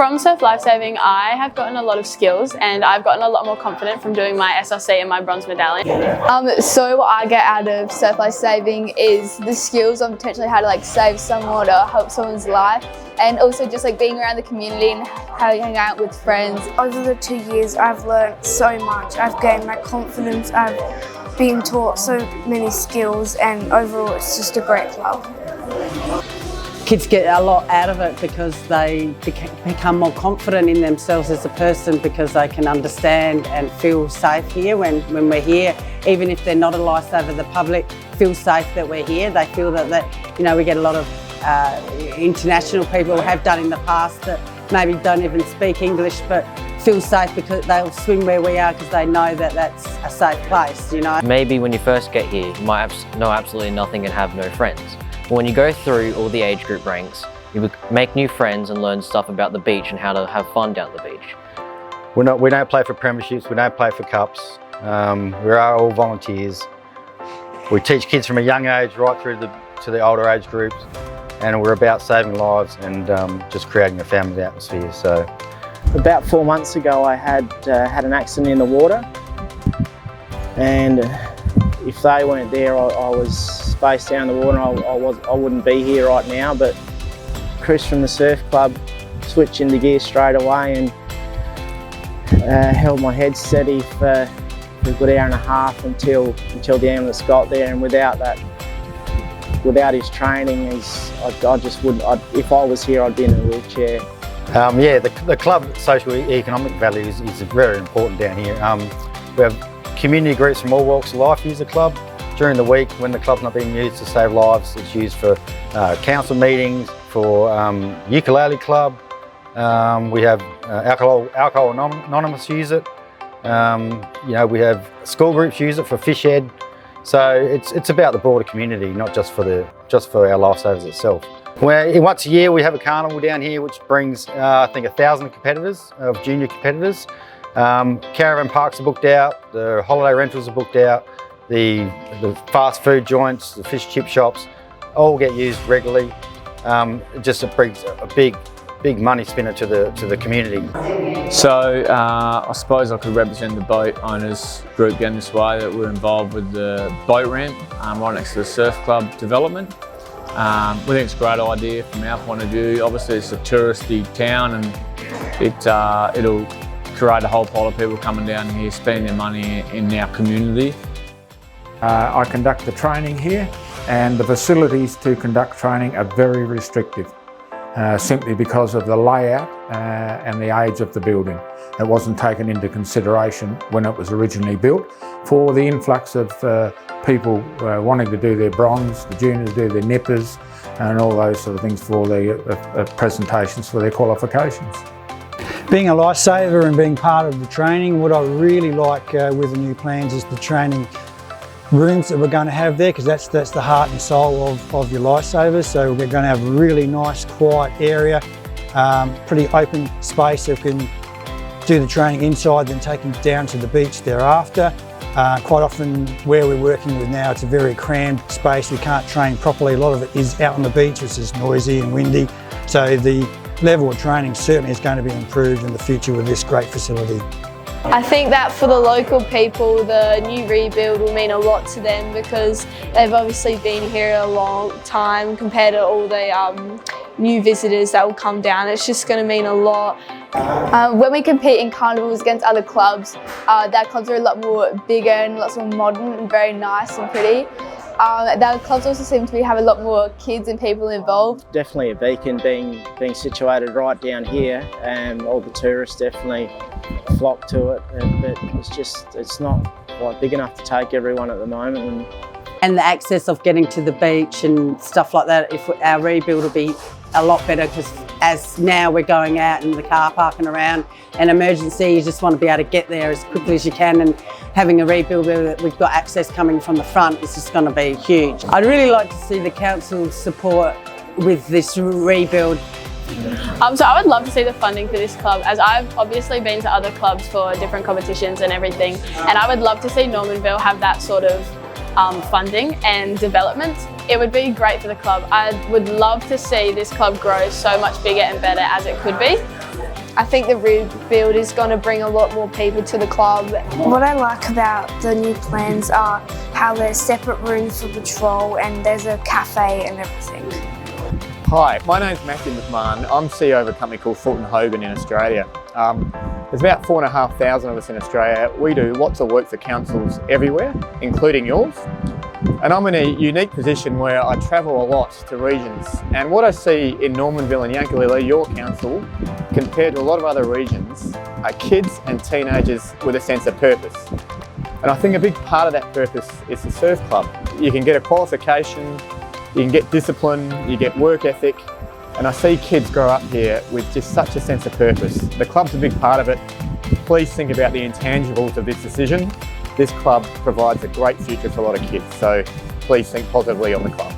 From Surf Lifesaving, I have gotten a lot of skills and I've gotten a lot more confident from doing my SLC and my bronze medallion. So what I get out of Surf Lifesaving is the skills on potentially how to save someone or help someone's life, and also just being around the community and hanging out with friends. Over the 2 years I've learned so much. I've gained my confidence, I've been taught so many skills, and overall it's just a great club. Kids get a lot out of it because they become more confident in themselves as a person, because they can understand and feel safe here when we're here. Even if they're not a lifesaver, the public feels safe that we're here. They feel that we get a lot of international people who have done in the past that maybe don't even speak English but feel safe because they'll swim where we are because they know that that's a safe place, Maybe when you first get here, you might know absolutely nothing and have no friends. But when you go through all the age group ranks, you make new friends and learn stuff about the beach and how to have fun down the beach. We don't play for premierships, we don't play for cups. We are all volunteers. We teach kids from a young age right through to the older age groups, and we're about saving lives and just creating a family atmosphere. So, about 4 months ago, I had an accident in the water, and if they weren't there, I was spaced down the water. I wouldn't be here right now. But Chris from the surf club switched into gear straight away and held my head steady for a good hour and a half until the ambulance got there. And without his training, I just wouldn't. If I was here, I'd be in a wheelchair. Yeah, the club social economic value is very important down here. We have community groups from all walks of life use the club. During the week, when the club's not being used to save lives, it's used for council meetings, for ukulele club. We have Alcohol Anonymous use it. We have school groups use it for fish ed. So it's about the broader community, not just for our lifesavers itself. Once a year we have a carnival down here which brings I think 1,000 competitors, of junior competitors. Caravan parks are booked out, the holiday rentals are booked out, the fast food joints, the fish chip shops all get used regularly. It brings a big money spinner to the community. So I suppose I could represent the boat owners group down this way that we're involved with the boat ramp right next to the surf club development. We think it's a great idea from our point of view. Obviously it's a touristy town and it'll create a whole pile of people coming down here spending their money in our community. I conduct the training here, and the facilities to conduct training are very restrictive, simply because of the layout and the age of the building. It wasn't taken into consideration when it was originally built for the influx of people wanting to do their bronze, the juniors do their nippers and all those sort of things for their presentations for their qualifications. Being a lifesaver and being part of the training, what I really like with the new plans is the training rooms that we're going to have there, because that's the heart and soul of your lifesavers. So we're going to have a really nice quiet area, pretty open space that we can do the training inside, then take them down to the beach thereafter. Quite often where we're working with now, it's a very crammed space. We can't train properly. A lot of it is out on the beach, which is noisy and windy. So the level of training certainly is going to be improved in the future with this great facility. I think that for the local people, the new rebuild will mean a lot to them, because they've obviously been here a long time compared to all the new visitors that will come down. It's just going to mean a lot. When we compete in carnivals against other clubs, their clubs are a lot more bigger and lots more modern and very nice and pretty. Their clubs also seem to have a lot more kids and people involved. Definitely a beacon being situated right down here, and all the tourists definitely flock to it, but it's not quite big enough to take everyone at the moment. And the access of getting to the beach and stuff like that, if our rebuild will be a lot better, because as now we're going out in the car park and around, an emergency, you just want to be able to get there as quickly as you can, and having a rebuild where we've got access coming from the front is just going to be huge. I'd really like to see the council support with this rebuild. So I would love to see the funding for this club, as I've obviously been to other clubs for different competitions and everything, and I would love to see Normanville have that sort of funding and development. It would be great for the club. I would love to see this club grow so much bigger and better as it could be. I think the rebuild is going to bring a lot more people to the club. What I like about the new plans are how there's separate rooms for patrol and there's a cafe and everything. Hi, my name's Matthew McMahon. I'm CEO of a company called Fulton Hogan in Australia. There's about 4,500 of us in Australia. We do lots of work for councils everywhere, including yours. And I'm in a unique position where I travel a lot to regions. And what I see in Normanville and Yankalilla, your council, compared to a lot of other regions, are kids and teenagers with a sense of purpose. And I think a big part of that purpose is the surf club. You can get a qualification, you can get discipline, you get work ethic, and I see kids grow up here with just such a sense of purpose. The club's a big part of it. Please think about the intangibles of this decision. This club provides a great future for a lot of kids, so please think positively on the club.